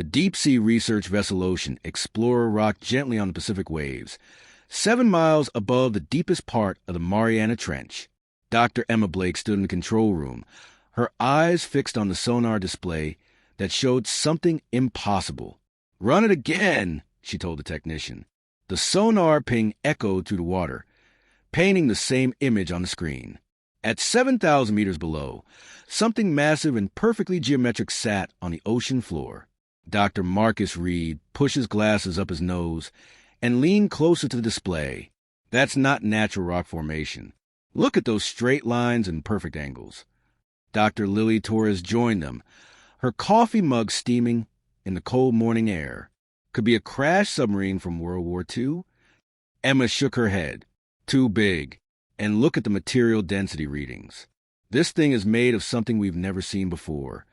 The deep-sea research vessel Ocean Explorer rocked gently on the Pacific waves, 7 miles above the deepest part of the Mariana Trench. Dr. Emma Blake stood in the control room, her eyes fixed on the sonar display that showed something impossible. "Run it again," she told the technician. The sonar ping echoed through the water, painting the same image on the screen. At 7,000 meters below, something massive and perfectly geometric sat on the ocean floor. Dr. Marcus Reed pushed his glasses up his nose and leaned closer to the display. "That's not natural rock formation. Look at those straight lines and perfect angles." Dr. Lily Torres joined them, her coffee mug steaming in the cold morning air. "Could be a crashed submarine from World War II? Emma shook her head. "Too big. And look at the material density readings. This thing is made of something we've never seen before."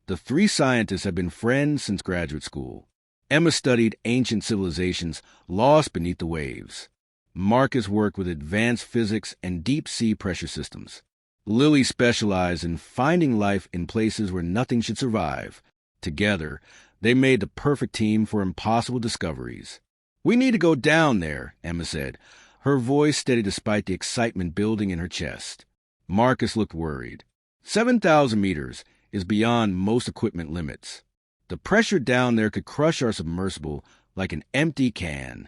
The three scientists had been friends since graduate school. Emma studied ancient civilizations lost beneath the waves. Marcus worked with advanced physics and deep-sea pressure systems. Lily specialized in finding life in places where nothing should survive. Together, they made the perfect team for impossible discoveries. "We need to go down there," Emma said, her voice steady despite the excitement building in her chest. Marcus looked worried. 7,000 meters is beyond most equipment limits. The pressure down there could crush our submersible like an empty can.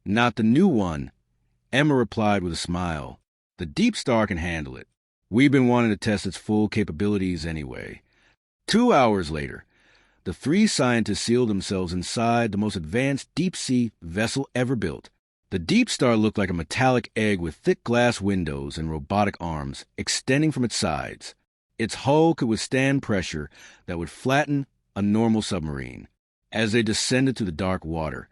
"Not the new one," Emma replied with a smile. "The Deep Star can handle it. We've been wanting to test its full capabilities anyway." 2 hours later, the three scientists sealed themselves inside the most advanced deep-sea vessel ever built. The Deep Star looked like a metallic egg with thick glass windows and robotic arms extending from its sides. Its hull could withstand pressure that would flatten a normal submarine. As they descended to the dark water,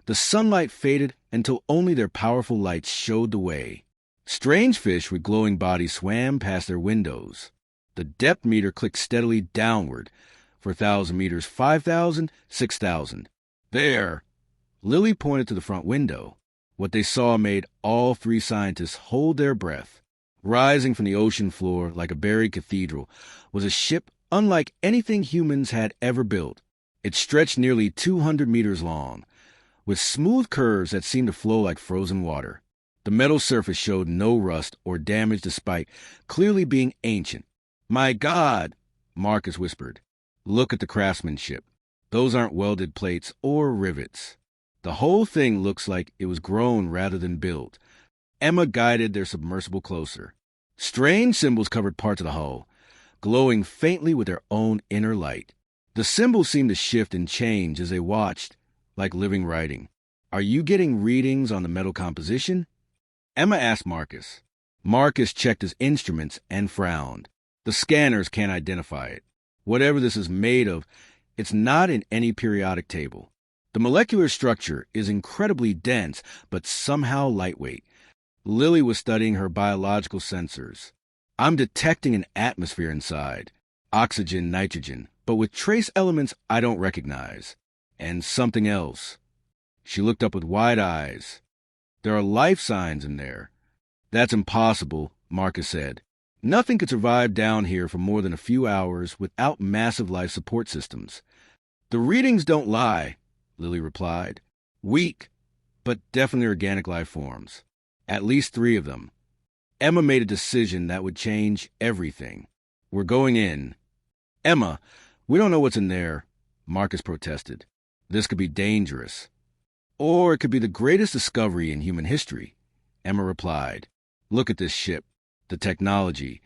the sunlight faded until only their powerful lights showed the way. Strange fish with glowing bodies swam past their windows. The depth meter clicked steadily downward. 4,000 meters, 5,000, 6,000. "There!" Lily pointed to the front window. What they saw made all three scientists hold their breath. Rising from the ocean floor like a buried cathedral was a ship unlike anything humans had ever built. It stretched nearly 200 meters long, with smooth curves that seemed to flow like frozen water. The metal surface showed no rust or damage despite clearly being ancient. "My God," Marcus whispered. "Look at the craftsmanship. Those aren't welded plates or rivets. The whole thing looks like it was grown rather than built." Emma guided their submersible closer. Strange symbols covered parts of the hull, glowing faintly with their own inner light. The symbols seemed to shift and change as they watched, like living writing. "Are you getting readings on the metal composition?" Emma asked Marcus. Marcus checked his instruments and frowned. "The scanners can't identify it. Whatever this is made of, it's not in any periodic table. The molecular structure is incredibly dense, but somehow lightweight." Lily was studying her biological sensors. "I'm detecting an atmosphere inside. Oxygen, nitrogen, but with trace elements I don't recognize. And something else." She looked up with wide eyes. "There are life signs in there." "That's impossible," Marcus said. "Nothing could survive down here for more than a few hours without massive life support systems." "The readings don't lie," Lily replied. "Weak, but definitely organic life forms. At least 3 of them." Emma made a decision that would change everything. "We're going in." "Emma, we don't know what's in there," Marcus protested. "This could be dangerous." "Or it could be the greatest discovery in human history," Emma replied. "Look at this ship. The technology,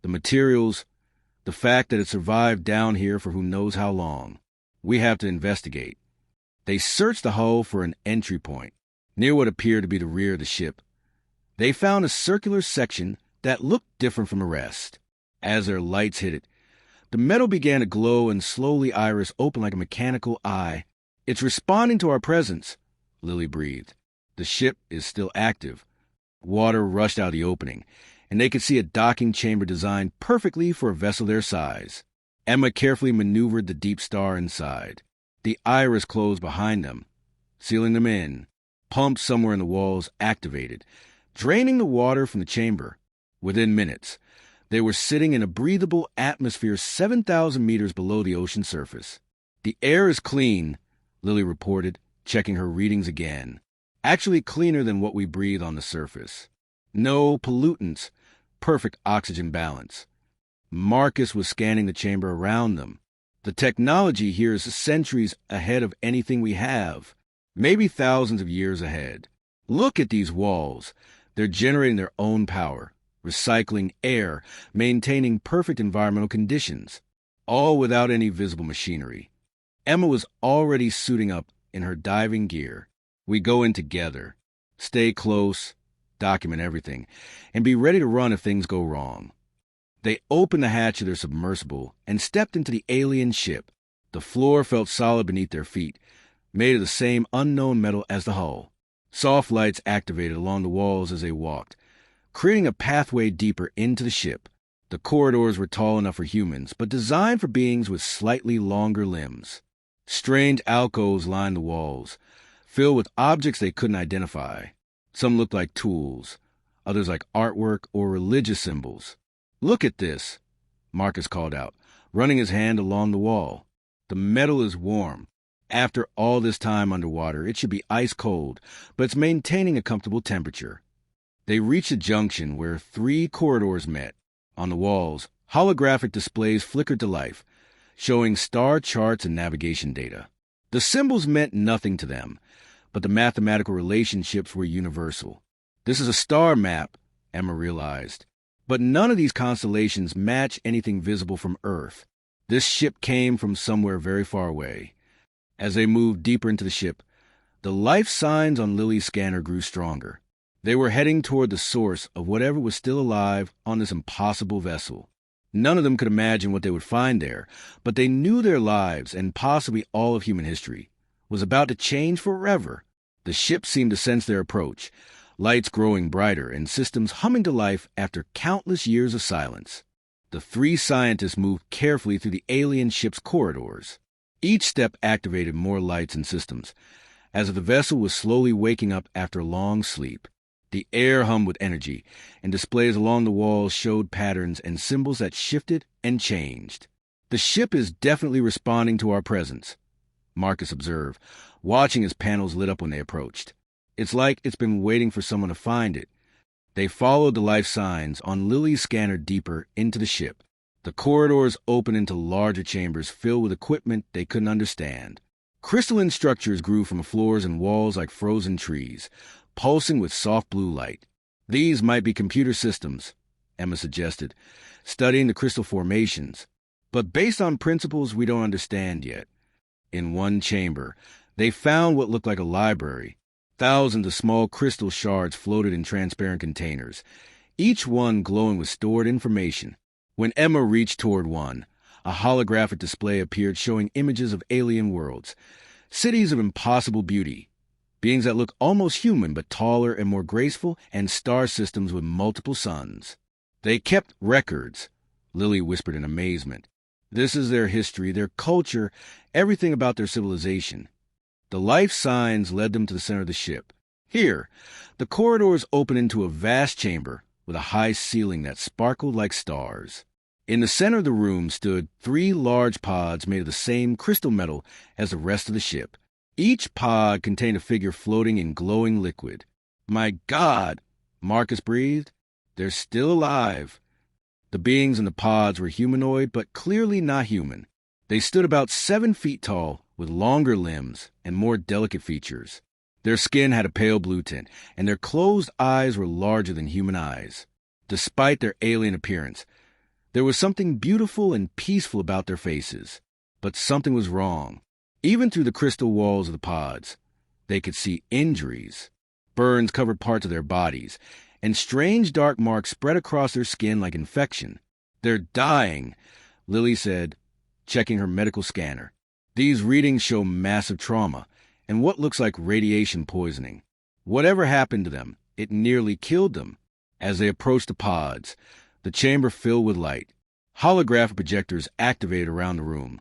the materials, the fact that it survived down here for who knows how long. We have to investigate." They searched the hull for an entry point, near what appeared to be the rear of the ship. They found a circular section that looked different from the rest. As their lights hit it, the metal began to glow and slowly iris opened like a mechanical eye. "It's responding to our presence," Lily breathed. "The ship is still active." Water rushed out of the opening, and they could see a docking chamber designed perfectly for a vessel their size. Emma carefully maneuvered the Deep Star inside. The iris closed behind them, sealing them in. Pumps somewhere in the walls activated, draining the water from the chamber. Within minutes, they were sitting in a breathable atmosphere 7,000 meters below the ocean surface. "The air is clean," Lily reported, checking her readings again. "Actually cleaner than what we breathe on the surface. No pollutants, perfect oxygen balance." Marcus was scanning the chamber around them. "The technology here is centuries ahead of anything we have, maybe thousands of years ahead. Look at these walls. They're generating their own power, recycling air, maintaining perfect environmental conditions, all without any visible machinery." Emma was already suiting up in her diving gear. "We go in together. Stay close, document everything, and be ready to run if things go wrong." They opened the hatch of their submersible and stepped into the alien ship. The floor felt solid beneath their feet, made of the same unknown metal as the hull. Soft lights activated along the walls as they walked, creating a pathway deeper into the ship. The corridors were tall enough for humans, but designed for beings with slightly longer limbs. Strange alcoves lined the walls, filled with objects they couldn't identify. Some looked like tools, others like artwork or religious symbols. "Look at this," Marcus called out, running his hand along the wall. "The metal is warm. After all this time underwater, it should be ice cold, but it's maintaining a comfortable temperature." They reached a junction where 3 corridors met. On the walls, holographic displays flickered to life, showing star charts and navigation data. The symbols meant nothing to them, but the mathematical relationships were universal. "This is a star map," Emma realized. "But none of these constellations match anything visible from Earth. This ship came from somewhere very far away." As they moved deeper into the ship, the life signs on Lily's scanner grew stronger. They were heading toward the source of whatever was still alive on this impossible vessel. None of them could imagine what they would find there, but they knew their lives, and possibly all of human history, was about to change forever. The ship seemed to sense their approach, lights growing brighter and systems humming to life after countless years of silence. The 3 scientists moved carefully through the alien ship's corridors. Each step activated more lights and systems, as if the vessel was slowly waking up after a long sleep. The air hummed with energy, and displays along the walls showed patterns and symbols that shifted and changed. "The ship is definitely responding to our presence," Marcus observed, watching as panels lit up when they approached. "It's like it's been waiting for someone to find it." They followed the life signs on Lily's scanner deeper into the ship. The corridors opened into larger chambers filled with equipment they couldn't understand. Crystalline structures grew from floors and walls like frozen trees, pulsing with soft blue light. "These might be computer systems," Emma suggested, studying the crystal formations, "but based on principles we don't understand yet." In one chamber, they found what looked like a library. Thousands of small crystal shards floated in transparent containers, each one glowing with stored information. When Emma reached toward one, a holographic display appeared showing images of alien worlds, cities of impossible beauty, beings that look almost human but taller and more graceful, and star systems with multiple suns. "They kept records," Lily whispered in amazement. "This is their history, their culture, everything about their civilization." The life signs led them to the center of the ship. Here, the corridors opened into a vast chamber with a high ceiling that sparkled like stars. In the center of the room stood 3 large pods made of the same crystal metal as the rest of the ship. Each pod contained a figure floating in glowing liquid. "My God," Marcus breathed. "They're still alive." The beings in the pods were humanoid, but clearly not human. They stood about 7 feet tall, with longer limbs and more delicate features. Their skin had a pale blue tint, and their closed eyes were larger than human eyes. Despite their alien appearance, there was something beautiful and peaceful about their faces. But something was wrong. Even through the crystal walls of the pods, they could see injuries. Burns covered parts of their bodies, and strange dark marks spread across their skin like infection. "They're dying," Lily said, checking her medical scanner. "These readings show massive trauma and what looks like radiation poisoning. Whatever happened to them, it nearly killed them." As they approached the pods, the chamber filled with light. Holographic projectors activated around the room,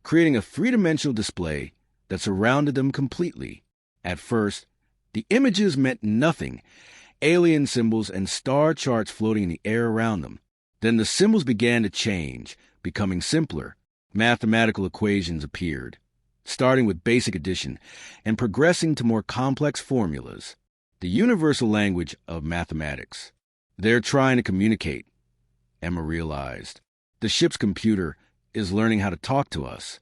creating a 3-dimensional display that surrounded them completely. At first, the images meant nothing, alien symbols and star charts floating in the air around them. Then the symbols began to change, becoming simpler. Mathematical equations appeared, starting with basic addition and progressing to more complex formulas, the universal language of mathematics. They're trying to communicate, Emma realized. The ship's computer is learning how to talk to us.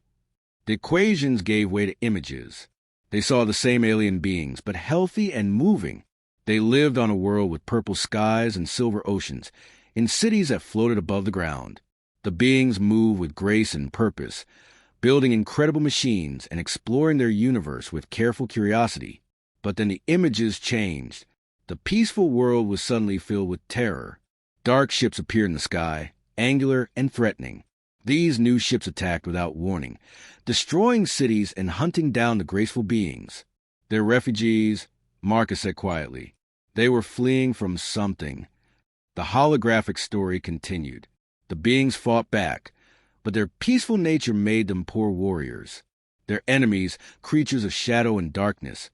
The equations gave way to images. They saw the same alien beings, but healthy and moving. They lived on a world with purple skies and silver oceans, in cities that floated above the ground. The beings moved with grace and purpose, building incredible machines and exploring their universe with careful curiosity. But then the images changed. The peaceful world was suddenly filled with terror. Dark ships appeared in the sky, angular and threatening. These new ships attacked without warning, destroying cities and hunting down the graceful beings. They're refugees, Marcus said quietly. They were fleeing from something. The holographic story continued. The beings fought back, but their peaceful nature made them poor warriors. Their enemies, creatures of shadow and darkness,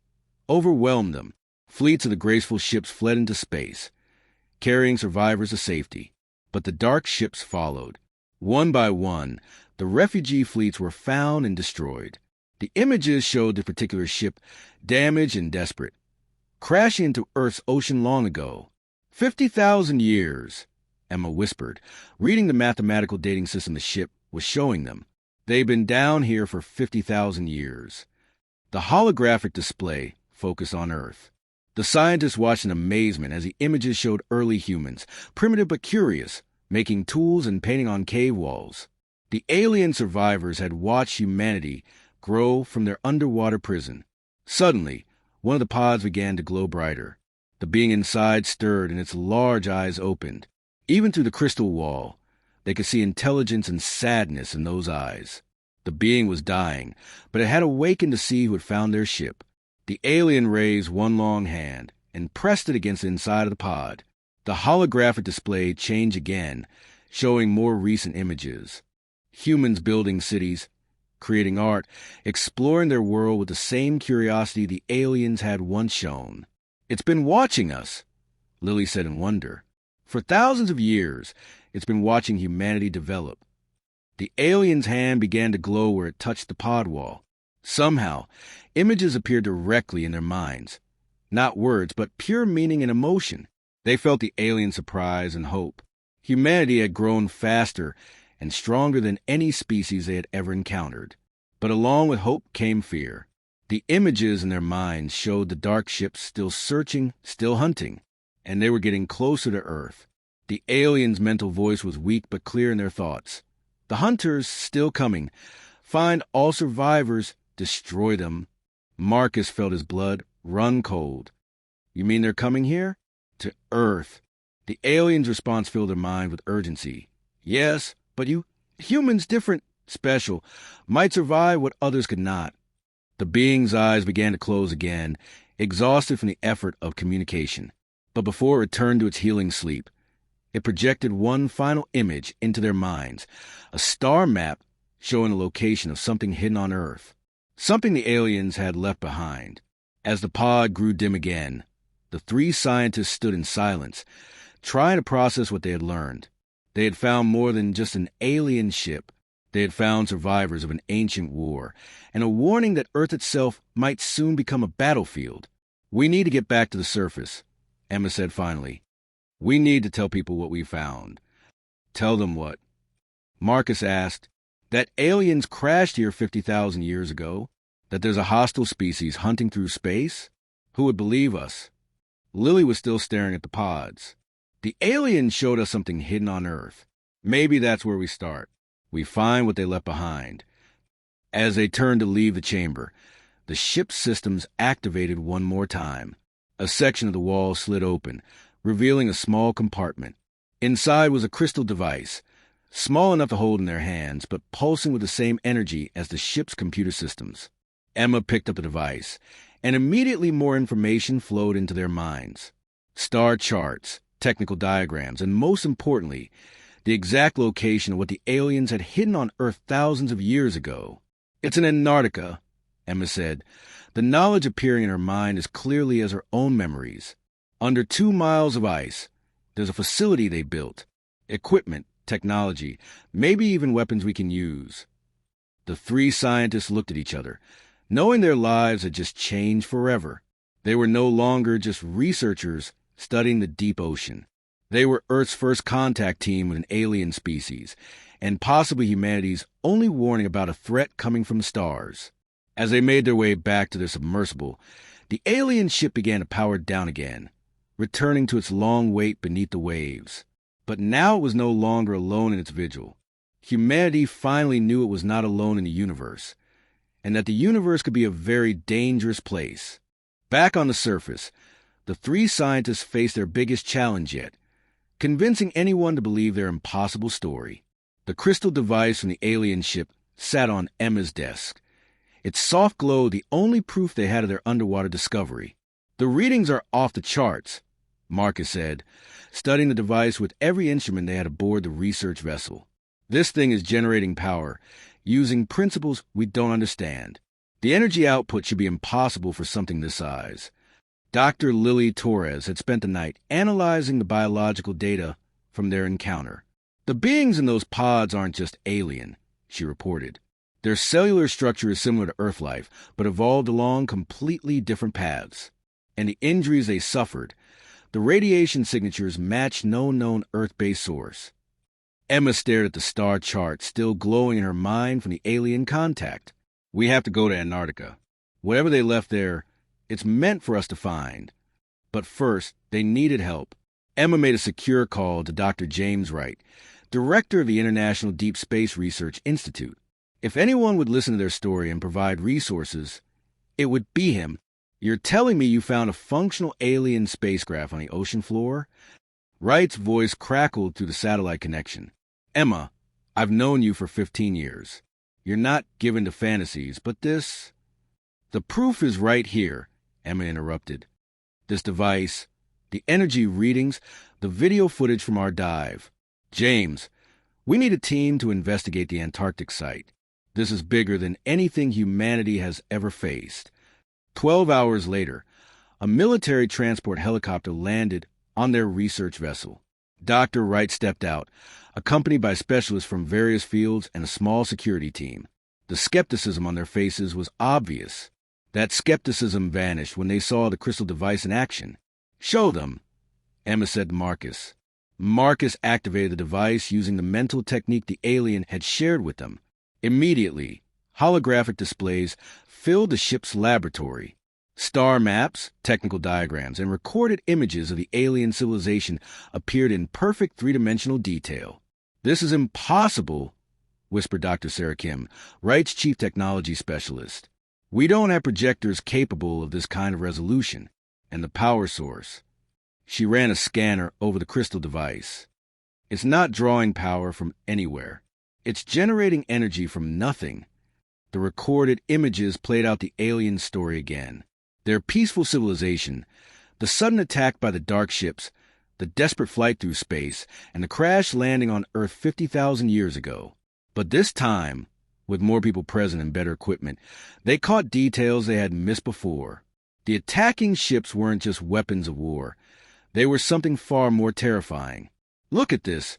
overwhelmed them. Fleets of the graceful ships fled into space, carrying survivors to safety. But the dark ships followed. One by one, the refugee fleets were found and destroyed. The images showed the particular ship damaged and desperate, crashing into Earth's ocean long ago. 50,000 years, Emma whispered, reading the mathematical dating system the ship was showing them. They've been down here for 50,000 years. The holographic display focused on Earth. The scientists watched in amazement as the images showed early humans, primitive but curious, making tools and painting on cave walls. The alien survivors had watched humanity grow from their underwater prison. Suddenly, one of the pods began to glow brighter. The being inside stirred and its large eyes opened. Even through the crystal wall, they could see intelligence and sadness in those eyes. The being was dying, but it had awakened to see who had found their ship. The alien raised one long hand and pressed it against the inside of the pod. The holographic display changed again, showing more recent images. Humans building cities, creating art, exploring their world with the same curiosity the aliens had once shown. It's been watching us, Lily said in wonder. For thousands of years, it's been watching humanity develop. The alien's hand began to glow where it touched the pod wall. Somehow, images appeared directly in their minds. Not words, but pure meaning and emotion. They felt the alien surprise and hope. Humanity had grown faster and stronger than any species they had ever encountered. But along with hope came fear. The images in their minds showed the dark ships still searching, still hunting, and they were getting closer to Earth. The aliens' mental voice was weak but clear in their thoughts. The hunters, still coming. Find all survivors, destroy them. Marcus felt his blood run cold. You mean they're coming here? To Earth. The aliens' response filled their mind with urgency. Yes, but you humans different, special, might survive what others could not. The being's eyes began to close again, exhausted from the effort of communication. But before it returned to its healing sleep, it projected one final image into their minds, a star map showing the location of something hidden on Earth, something the aliens had left behind. As the pod grew dim again, the three scientists stood in silence, trying to process what they had learned. They had found more than just an alien ship. They had found survivors of an ancient war, and a warning that Earth itself might soon become a battlefield. We need to get back to the surface, Emma said finally. We need to tell people what we found. Tell them what? Marcus asked. That aliens crashed here 50,000 years ago? That there's a hostile species hunting through space? Who would believe us? Lily was still staring at the pods. The aliens showed us something hidden on Earth. Maybe that's where we start. We find what they left behind. As they turned to leave the chamber, the ship's systems activated one more time. A section of the wall slid open, revealing a small compartment. Inside was a crystal device, small enough to hold in their hands, but pulsing with the same energy as the ship's computer systems. Emma picked up the device, and immediately more information flowed into their minds. Star charts, technical diagrams, and most importantly, the exact location of what the aliens had hidden on Earth thousands of years ago. It's in Antarctica, Emma said, the knowledge appearing in her mind as clearly as her own memories. Under 2 miles of ice, there's a facility they built. Equipment, technology, maybe even weapons we can use. The three scientists looked at each other, knowing their lives had just changed forever. They were no longer just researchers studying the deep ocean. They were Earth's first contact team with an alien species, and possibly humanity's only warning about a threat coming from the stars. As they made their way back to their submersible, the alien ship began to power down again, returning to its long wait beneath the waves. But now it was no longer alone in its vigil. Humanity finally knew it was not alone in the universe, and that the universe could be a very dangerous place. Back on the surface, the three scientists faced their biggest challenge yet, convincing anyone to believe their impossible story. The crystal device from the alien ship sat on Emma's desk, its soft glow the only proof they had of their underwater discovery. "The readings are off the charts," Marcus said, studying the device with every instrument they had aboard the research vessel. "This thing is generating power, using principles we don't understand. The energy output should be impossible for something this size." Dr. Lily Torres had spent the night analyzing the biological data from their encounter. "The beings in those pods aren't just alien," she reported. "Their cellular structure is similar to Earth life, but evolved along completely different paths. And the injuries they suffered, the radiation signatures match no known Earth-based source." Emma stared at the star chart still glowing in her mind from the alien contact. "We have to go to Antarctica. Whatever they left there, it's meant for us to find. But first, they needed help." Emma made a secure call to Dr. James Wright, director of the International Deep Space Research Institute. If anyone would listen to their story and provide resources, it would be him. "You're telling me you found a functional alien spacecraft on the ocean floor?" Wright's voice crackled through the satellite connection. "Emma, I've known you for 15 years. You're not given to fantasies, but this—" "The proof is right here," Emma interrupted. "This device, the energy readings, the video footage from our dive. James, we need a team to investigate the Antarctic site. This is bigger than anything humanity has ever faced." 12 hours later, a military transport helicopter landed on their research vessel. Dr. Wright stepped out, accompanied by specialists from various fields and a small security team. The skepticism on their faces was obvious. That skepticism vanished when they saw the crystal device in action. "Show them," Emma said to Marcus. Marcus activated the device using the mental technique the alien had shared with them. Immediately, holographic displays filled the ship's laboratory. Star maps, technical diagrams, and recorded images of the alien civilization appeared in perfect three-dimensional detail. "This is impossible," whispered Dr. Sarah Kim, Wright's chief technology specialist. "We don't have projectors capable of this kind of resolution. And the power source." She ran a scanner over the crystal device. "It's not drawing power from anywhere. It's generating energy from nothing." The recorded images played out the alien story again. Their peaceful civilization, the sudden attack by the dark ships, the desperate flight through space, and the crash landing on Earth 50,000 years ago. But this time, with more people present and better equipment, they caught details they had missed before. The attacking ships weren't just weapons of war. They were something far more terrifying. "Look at this."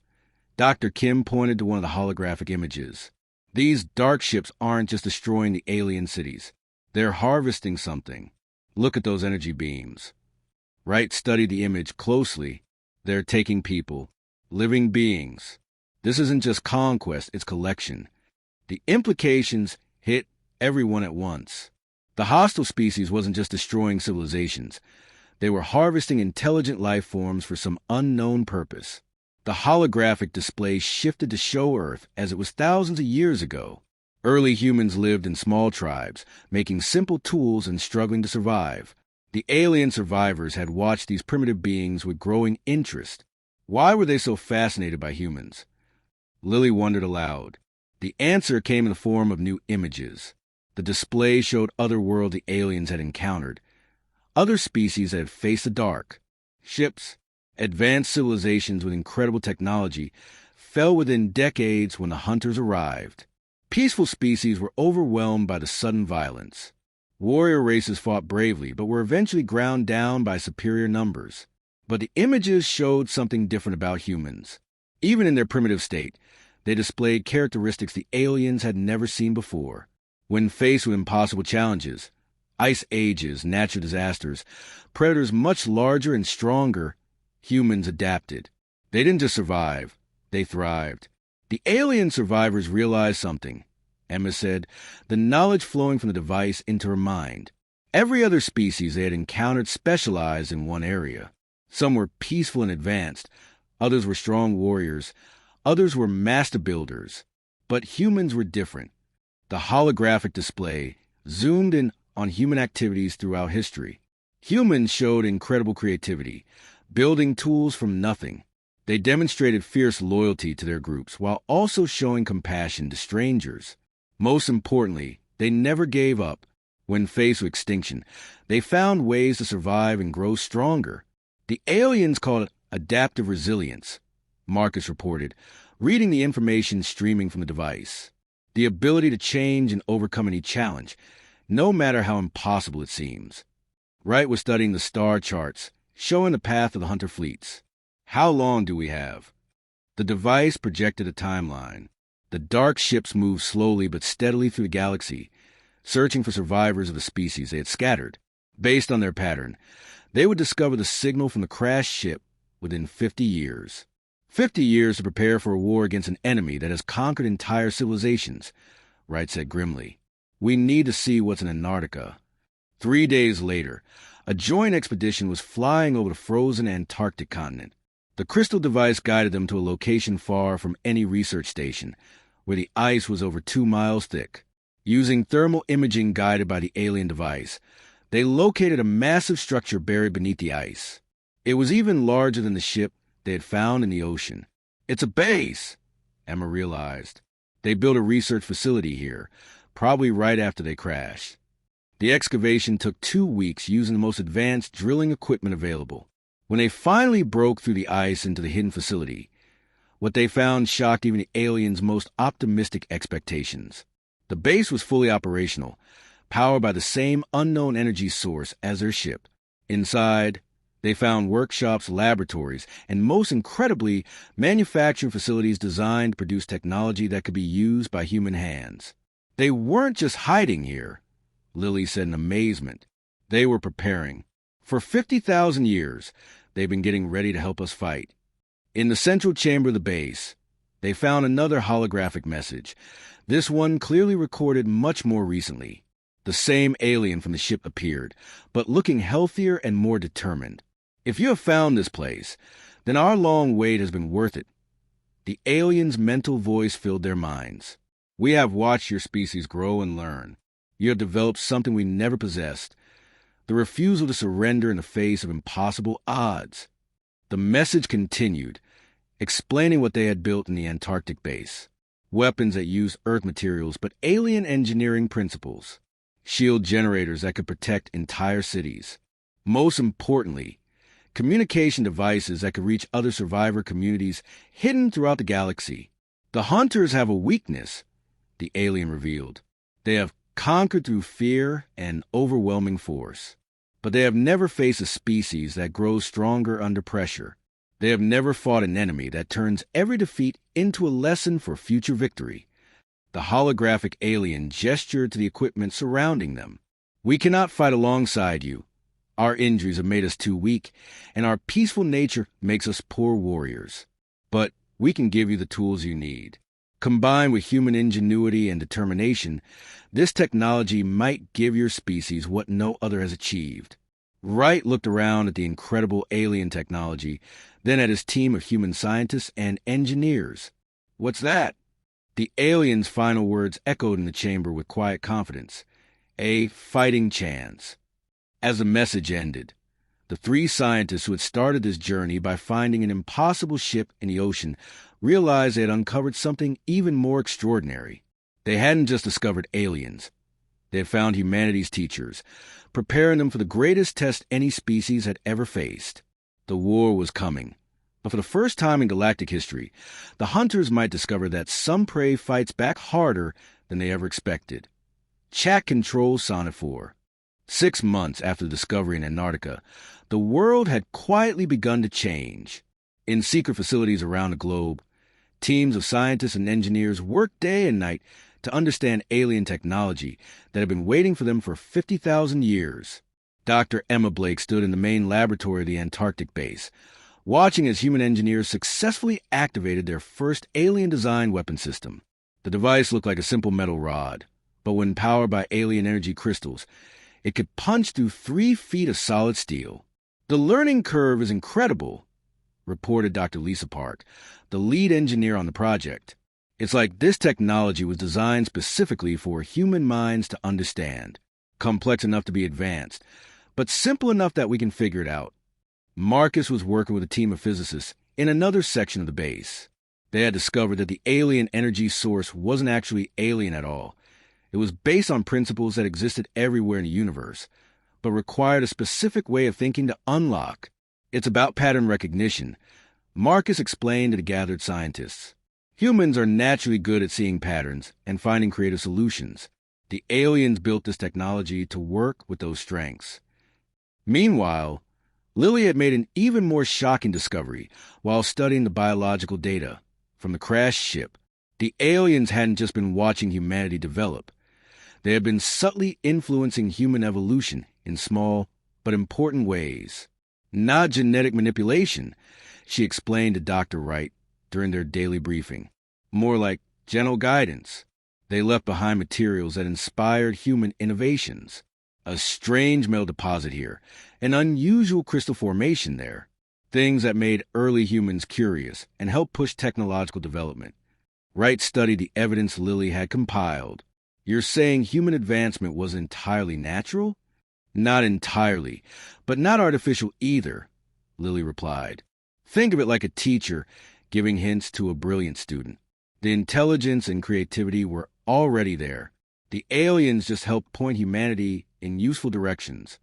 Dr. Kim pointed to one of the holographic images. "These dark ships aren't just destroying the alien cities. They're harvesting something. Look at those energy beams." Wright studied the image closely. "They're taking people, living beings. This isn't just conquest, it's collection." The implications hit everyone at once. The hostile species wasn't just destroying civilizations. They were harvesting intelligent life forms for some unknown purpose. The holographic display shifted to show Earth as it was thousands of years ago. Early humans lived in small tribes, making simple tools and struggling to survive. The alien survivors had watched these primitive beings with growing interest. Why were they so fascinated by humans? Lily wondered aloud. The answer came in the form of new images. The display showed other worlds the aliens had encountered, other species that had faced the dark. Ships, advanced civilizations with incredible technology, fell within decades when the hunters arrived. Peaceful species were overwhelmed by the sudden violence. Warrior races fought bravely, but were eventually ground down by superior numbers. But the images showed something different about humans. Even in their primitive state, They displayed characteristics the aliens had never seen before. When faced with impossible challenges, ice ages, natural disasters, predators much larger and stronger, humans adapted. They didn't just survive, they thrived. The alien survivors realized something, Emma said, the knowledge flowing from the device into her mind. Every other species they had encountered specialized in one area. Some were peaceful and advanced, others were strong warriors, others were master builders. But humans were different. The holographic display zoomed in on human activities throughout history. Humans showed incredible creativity, building tools from nothing. They demonstrated fierce loyalty to their groups while also showing compassion to strangers. Most importantly, they never gave up. When faced with extinction, they found ways to survive and grow stronger. The aliens called it adaptive resilience, Marcus reported, reading the information streaming from the device. The ability to change and overcome any challenge, no matter how impossible it seems. Wright was studying the star charts, showing the path of the hunter fleets. How long do we have? The device projected a timeline. The dark ships moved slowly but steadily through the galaxy, searching for survivors of the species they had scattered. Based on their pattern, they would discover the signal from the crashed ship within 50 years. 50 years to prepare for a war against an enemy that has conquered entire civilizations, Wright said grimly. We need to see what's in Antarctica. 3 days later, a joint expedition was flying over the frozen Antarctic continent. The crystal device guided them to a location far from any research station, where the ice was over 2 miles thick. Using thermal imaging guided by the alien device, they located a massive structure buried beneath the ice. It was even larger than the ship they had found in the ocean. It's a base, Emma realized. They built a research facility here, probably right after they crashed. The excavation took 2 weeks using the most advanced drilling equipment available. When they finally broke through the ice into the hidden facility, what they found shocked even the aliens' most optimistic expectations. The base was fully operational, powered by the same unknown energy source as their ship. Inside, they found workshops, laboratories, and most incredibly, manufacturing facilities designed to produce technology that could be used by human hands. They weren't just hiding here, Lily said in amazement. They were preparing. For 50,000 years, they've been getting ready to help us fight. In the central chamber of the base, they found another holographic message, this one clearly recorded much more recently. The same alien from the ship appeared, but looking healthier and more determined. If you have found this place, then our long wait has been worth it. The alien's mental voice filled their minds. We have watched your species grow and learn. You have developed something we never possessed, the refusal to surrender in the face of impossible odds. The message continued, explaining what they had built in the Antarctic base. Weapons that used Earth materials but alien engineering principles. Shield generators that could protect entire cities. Most importantly, communication devices that could reach other survivor communities hidden throughout the galaxy. The hunters have a weakness, the alien revealed. They have conquered through fear and overwhelming force. But they have never faced a species that grows stronger under pressure. They have never fought an enemy that turns every defeat into a lesson for future victory. The holographic alien gestured to the equipment surrounding them. We cannot fight alongside you. Our injuries have made us too weak, and our peaceful nature makes us poor warriors. But we can give you the tools you need. Combined with human ingenuity and determination, this technology might give your species what no other has achieved. Wright looked around at the incredible alien technology, then at his team of human scientists and engineers. What's that? The alien's final words echoed in the chamber with quiet confidence. A fighting chance. As the message ended, the 3 scientists who had started this journey by finding an impossible ship in the ocean realized they had uncovered something even more extraordinary. They hadn't just discovered aliens. They had found humanity's teachers, preparing them for the greatest test any species had ever faced. The war was coming. But for the first time in galactic history, the hunters might discover that some prey fights back harder than they ever expected. Chat controls Sonnet 4. 6 months after the discovery in Antarctica, the world had quietly begun to change. In secret facilities around the globe, Teams of scientists and engineers worked day and night to understand alien technology that had been waiting for them for 50,000 years. Dr. Emma Blake stood in the main laboratory of the Antarctic base, watching as human engineers successfully activated their first alien-designed weapon system. The device looked like a simple metal rod, but when powered by alien energy crystals, it could punch through 3 feet of solid steel. "The learning curve is incredible," reported Dr. Lisa Park, the lead engineer on the project. "It's like this technology was designed specifically for human minds to understand, complex enough to be advanced, but simple enough that we can figure it out." Marcus was working with a team of physicists in another section of the base. They had discovered that the alien energy source wasn't actually alien at all. It was based on principles that existed everywhere in the universe, but required a specific way of thinking to unlock. "It's about pattern recognition," Marcus explained to the gathered scientists. "Humans are naturally good at seeing patterns and finding creative solutions. The aliens built this technology to work with those strengths." Meanwhile, Lily had made an even more shocking discovery while studying the biological data from the crashed ship. The aliens hadn't just been watching humanity develop. They had been subtly influencing human evolution in small but important ways. "Not genetic manipulation," she explained to Dr. Wright during their daily briefing. "More like gentle guidance. They left behind materials that inspired human innovations. A strange metal deposit here, an unusual crystal formation there. Things that made early humans curious and helped push technological development." Wright studied the evidence Lily had compiled. "You're saying human advancement was entirely natural?" "Not entirely, but not artificial either," Lily replied. "Think of it like a teacher giving hints to a brilliant student. The intelligence and creativity were already there. The aliens just helped point humanity in useful directions."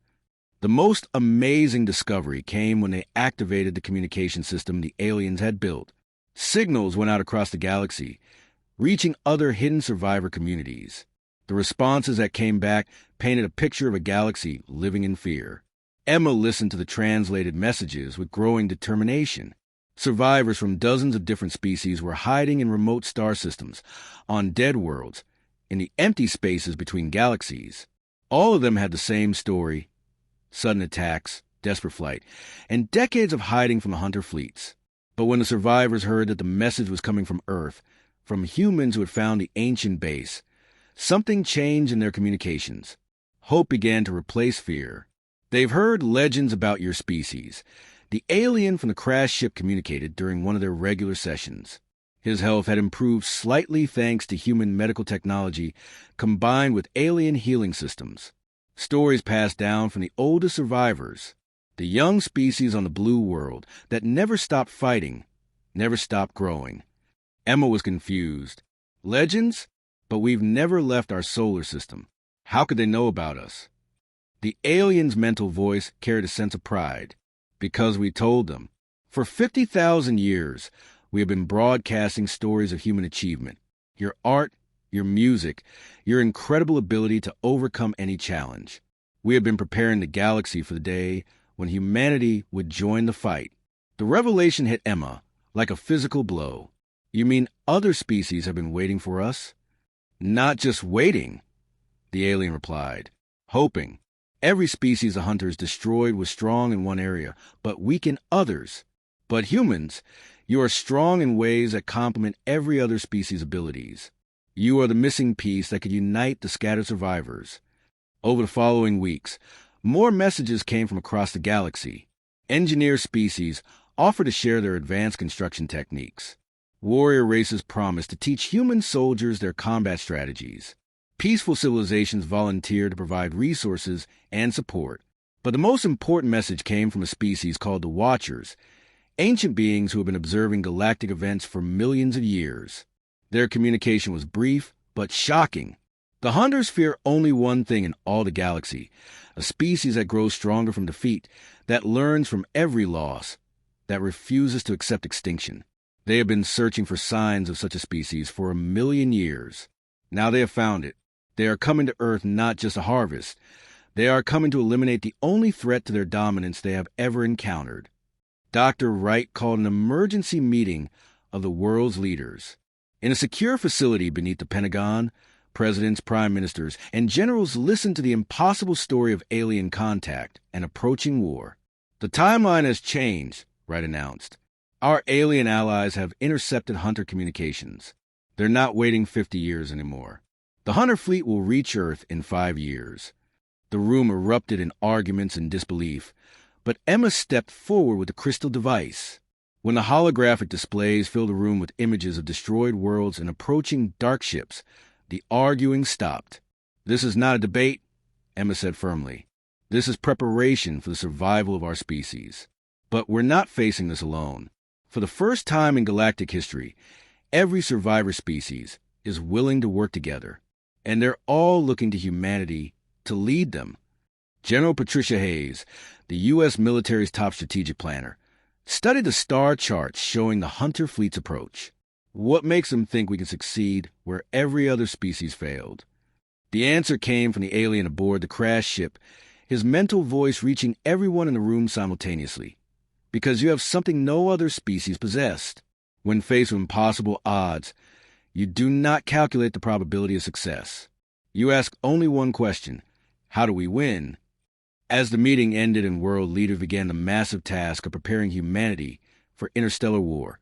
The most amazing discovery came when they activated the communication system the aliens had built. Signals went out across the galaxy, reaching other hidden survivor communities. The responses that came back painted a picture of a galaxy living in fear. Emma listened to the translated messages with growing determination. Survivors from dozens of different species were hiding in remote star systems, on dead worlds, in the empty spaces between galaxies. All of them had the same story: sudden attacks, desperate flight, and decades of hiding from the hunter fleets. But when the survivors heard that the message was coming from Earth, from humans who had found the ancient base, something changed in their communications. Hope began to replace fear. "They've heard legends about your species," the alien from the crashed ship communicated during one of their regular sessions. His health had improved slightly thanks to human medical technology combined with alien healing systems. Stories passed down from the oldest survivors, the young species on the blue world that never stopped fighting, never stopped growing. Emma was confused. "Legends? But we've never left our solar system. How could they know about us?" The alien's mental voice carried a sense of pride. "Because we told them. For 50,000 years, we have been broadcasting stories of human achievement. Your art, your music, your incredible ability to overcome any challenge. We have been preparing the galaxy for the day when humanity would join the fight." The revelation hit Emma like a physical blow. "You mean other species have been waiting for us?" "Not just waiting," the alien replied. "Hoping. Every species the hunters destroyed was strong in one area, but weak in others. But humans, you are strong in ways that complement every other species' abilities. You are the missing piece that could unite the scattered survivors." Over the following weeks, more messages came from across the galaxy. Engineer species offered to share their advanced construction techniques. Warrior races promised to teach human soldiers their combat strategies. Peaceful civilizations volunteered to provide resources and support. But the most important message came from a species called the Watchers, ancient beings who have been observing galactic events for millions of years. Their communication was brief, but shocking. "The hunters fear only one thing in all the galaxy, a species that grows stronger from defeat, that learns from every loss, that refuses to accept extinction. They have been searching for signs of such a species for 1,000,000 years. Now they have found it. They are coming to Earth not just to harvest. They are coming to eliminate the only threat to their dominance they have ever encountered." Dr. Wright called an emergency meeting of the world's leaders. In a secure facility beneath the Pentagon, presidents, prime ministers, and generals listened to the impossible story of alien contact and approaching war. "The timeline has changed," Wright announced. "Our alien allies have intercepted Hunter communications. They're not waiting 50 years anymore. The Hunter fleet will reach Earth in 5 years." The room erupted in arguments and disbelief, but Emma stepped forward with the crystal device. When the holographic displays filled the room with images of destroyed worlds and approaching dark ships, the arguing stopped. "This is not a debate," Emma said firmly. "This is preparation for the survival of our species. But we're not facing this alone. For the first time in galactic history, every survivor species is willing to work together, and they're all looking to humanity to lead them." General Patricia Hayes, the U.S. military's top strategic planner, studied the star charts showing the Hunter fleet's approach. "What makes them think we can succeed where every other species failed?" The answer came from the alien aboard the crashed ship, his mental voice reaching everyone in the room simultaneously. "Because you have something no other species possessed. When faced with impossible odds, you do not calculate the probability of success. You ask only one question: how do we win?" As the meeting ended and world leaders began the massive task of preparing humanity for interstellar war,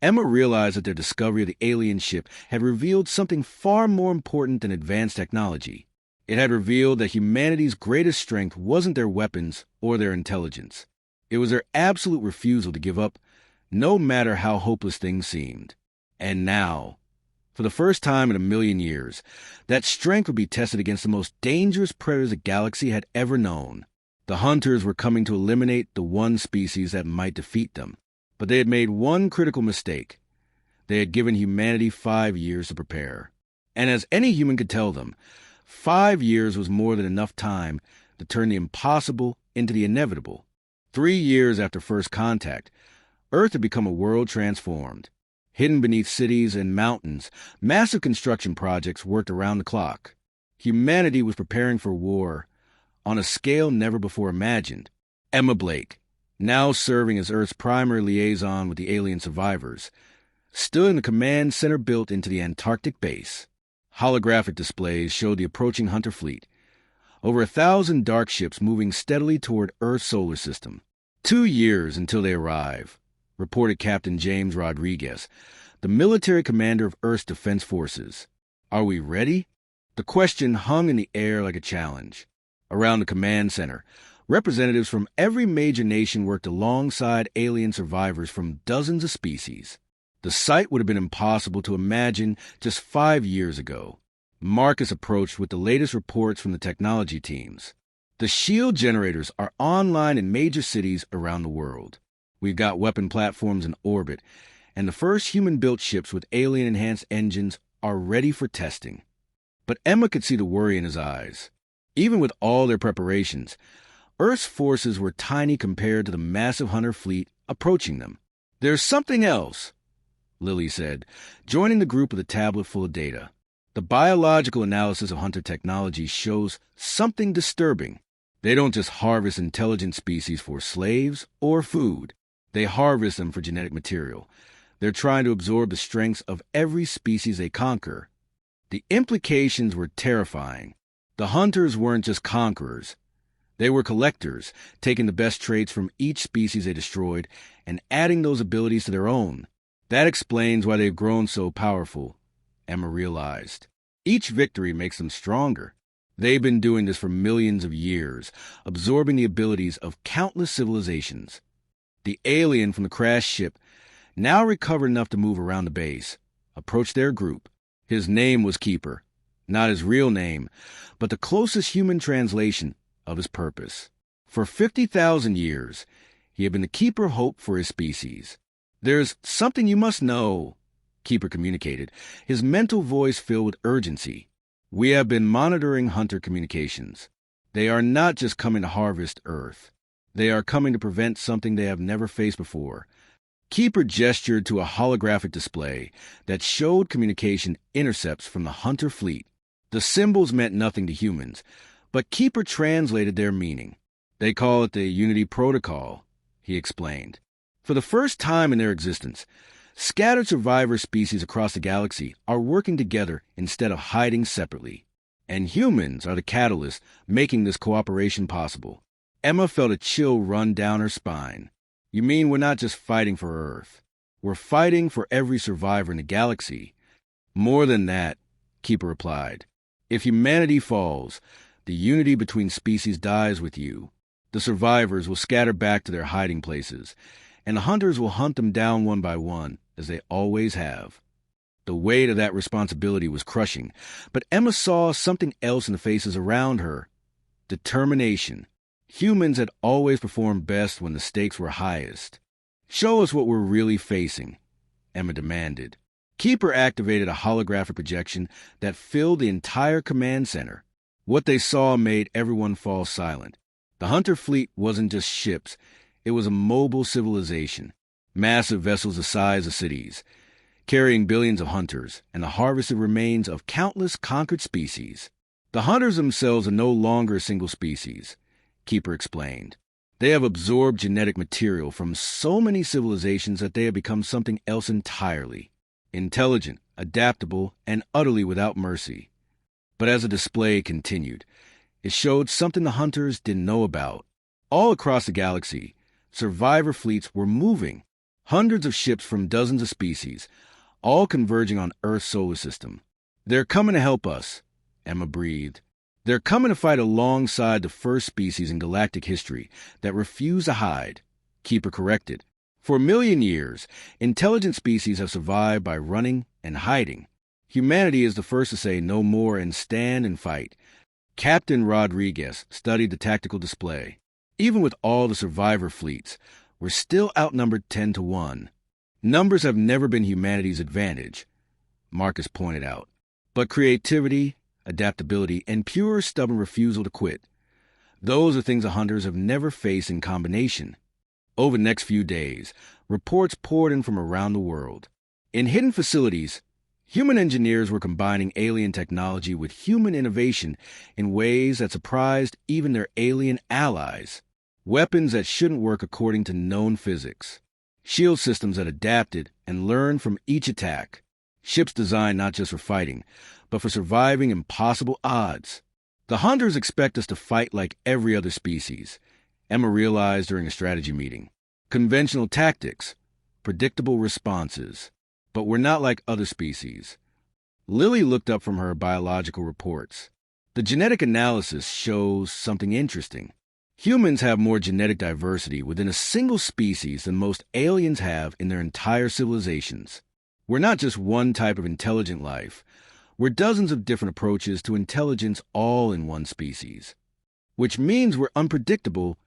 Emma realized that their discovery of the alien ship had revealed something far more important than advanced technology. It had revealed that humanity's greatest strength wasn't their weapons or their intelligence. It was their absolute refusal to give up, no matter how hopeless things seemed. And now, for the first time in 1,000,000 years, that strength would be tested against the most dangerous predators the galaxy had ever known. The Hunters were coming to eliminate the one species that might defeat them. But they had made one critical mistake. They had given humanity 5 years to prepare. And as any human could tell them, 5 years was more than enough time to turn the impossible into the inevitable. 3 years after first contact, Earth had become a world transformed. Hidden beneath cities and mountains, massive construction projects worked around the clock. Humanity was preparing for war on a scale never before imagined. Emma Blake, now serving as Earth's primary liaison with the alien survivors, stood in the command center built into the Antarctic base. Holographic displays showed the approaching Hunter fleet. Over 1,000 dark ships moving steadily toward Earth's solar system. 2 years until they arrive, reported Captain James Rodriguez, the military commander of Earth's Defense Forces. Are we ready? The question hung in the air like a challenge. Around the command center, representatives from every major nation worked alongside alien survivors from dozens of species. The sight would have been impossible to imagine just 5 years ago. Marcus approached with the latest reports from the technology teams. The shield generators are online in major cities around the world. We've got weapon platforms in orbit, and the first human-built ships with alien-enhanced engines are ready for testing. But Emma could see the worry in his eyes. Even with all their preparations, Earth's forces were tiny compared to the massive Hunter fleet approaching them. "There's something else," Lily said, joining the group with a tablet full of data. "The biological analysis of Hunter technology shows something disturbing. They don't just harvest intelligent species for slaves or food. They harvest them for genetic material. They're trying to absorb the strengths of every species they conquer." The implications were terrifying. The Hunters weren't just conquerors. They were collectors, taking the best traits from each species they destroyed and adding those abilities to their own. That explains why they've grown so powerful, Emma realized. Each victory makes them stronger. They've been doing this for millions of years, absorbing the abilities of countless civilizations. The alien from the crashed ship, now recovered enough to move around the base, approached their group. His name was Keeper, not his real name, but the closest human translation of his purpose. For 50,000 years, he had been the keeper of hope for his species. "There's something you must know," Keeper communicated, his mental voice filled with urgency. "We have been monitoring Hunter communications. They are not just coming to harvest Earth. They are coming to prevent something they have never faced before." Keeper gestured to a holographic display that showed communication intercepts from the Hunter fleet. The symbols meant nothing to humans, but Keeper translated their meaning. "They call it the Unity Protocol," he explained. For the first time in their existence, Scattered survivor species across the galaxy are working together instead of hiding separately. And humans are the catalyst making this cooperation possible. Emma felt a chill run down her spine. You mean we're not just fighting for Earth? We're fighting for every survivor in the galaxy. More than that, Keeper replied. If humanity falls, the unity between species dies with you. The survivors will scatter back to their hiding places, and the hunters will hunt them down one by one, as they always have. The weight of that responsibility was crushing, but Emma saw something else in the faces around her. Determination. Humans had always performed best when the stakes were highest. Show us what we're really facing, Emma demanded. Keeper activated a holographic projection that filled the entire command center. What they saw made everyone fall silent. The hunter fleet wasn't just ships, it was a mobile civilization. Massive vessels the size of cities, carrying billions of hunters and the harvested remains of countless conquered species. The hunters themselves are no longer a single species, Keeper explained. They have absorbed genetic material from so many civilizations that they have become something else entirely. Intelligent, adaptable, and utterly without mercy. But as the display continued, it showed something the hunters didn't know about. All across the galaxy, survivor fleets were moving. Hundreds of ships from dozens of species, all converging on Earth's solar system. They're coming to help us, Emma breathed. They're coming to fight alongside the first species in galactic history that refuse to hide, Keeper corrected. For a million years, intelligent species have survived by running and hiding. Humanity is the first to say no more and stand and fight. Captain Rodriguez studied the tactical display. Even with all the survivor fleets, we're still outnumbered 10-1. Numbers have never been humanity's advantage, Marcus pointed out. But creativity, adaptability, and pure stubborn refusal to quit, those are things the hunters have never faced in combination. Over the next few days, reports poured in from around the world. In hidden facilities, human engineers were combining alien technology with human innovation in ways that surprised even their alien allies. Weapons that shouldn't work according to known physics. Shield systems that adapted and learned from each attack. Ships designed not just for fighting, but for surviving impossible odds. The hunters expect us to fight like every other species, Emma realized during a strategy meeting. Conventional tactics, predictable responses. But we're not like other species. Lily looked up from her biological reports. The genetic analysis shows something interesting. Humans have more genetic diversity within a single species than most aliens have in their entire civilizations. We're not just one type of intelligent life. We're dozens of different approaches to intelligence all in one species. Which means we're unpredictable,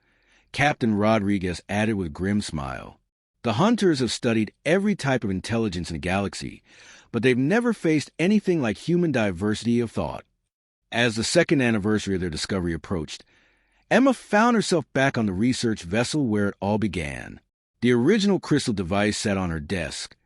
Captain Rodriguez added with a grim smile. The hunters have studied every type of intelligence in the galaxy, but they've never faced anything like human diversity of thought. As the second anniversary of their discovery approached, Emma found herself back on the research vessel where it all began. The original crystal device sat on her desk,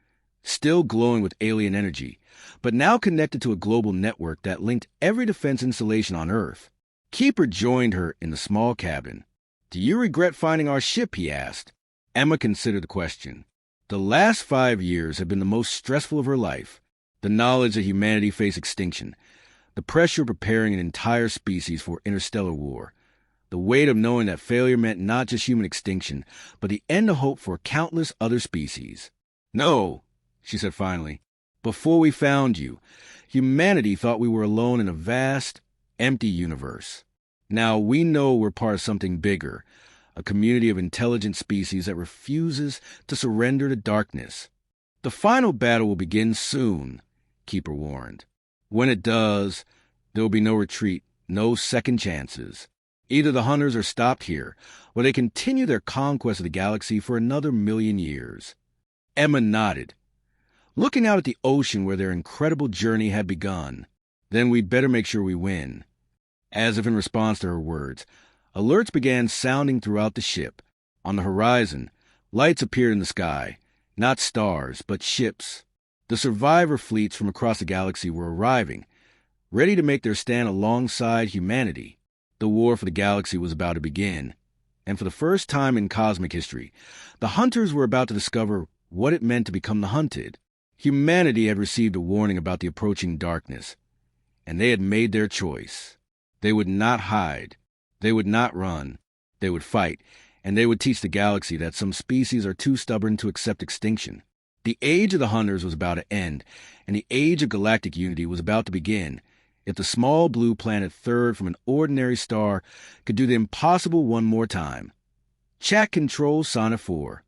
still glowing with alien energy, but now connected to a global network that linked every defense installation on Earth. Keeper joined her in the small cabin. "Do you regret finding our ship?" he asked. Emma considered the question. The last 5 years had been the most stressful of her life. The knowledge that humanity faced extinction, the pressure of preparing an entire species for interstellar war, the weight of knowing that failure meant not just human extinction, but the end of hope for countless other species. "No," she said finally. "Before we found you, humanity thought we were alone in a vast, empty universe. Now we know we're part of something bigger, a community of intelligent species that refuses to surrender to darkness. The final battle will begin soon," Keeper warned. "When it does, there will be no retreat, no second chances. Either the hunters are stopped here, or they continue their conquest of the galaxy for another 1,000,000 years." Emma nodded, looking out at the ocean where their incredible journey had begun. "Then we'd better make sure we win." As if in response to her words, alerts began sounding throughout the ship. On the horizon, lights appeared in the sky, not stars, but ships. The survivor fleets from across the galaxy were arriving, ready to make their stand alongside humanity. The war for the galaxy was about to begin, and for the first time in cosmic history, the hunters were about to discover what it meant to become the hunted. Humanity had received a warning about the approaching darkness, and they had made their choice. They would not hide. They would not run. They would fight, and they would teach the galaxy that some species are too stubborn to accept extinction. The age of the hunters was about to end, and the age of galactic unity was about to begin, if the small blue planet third from an ordinary star could do the impossible one more time. Chat controls Sonnet 4.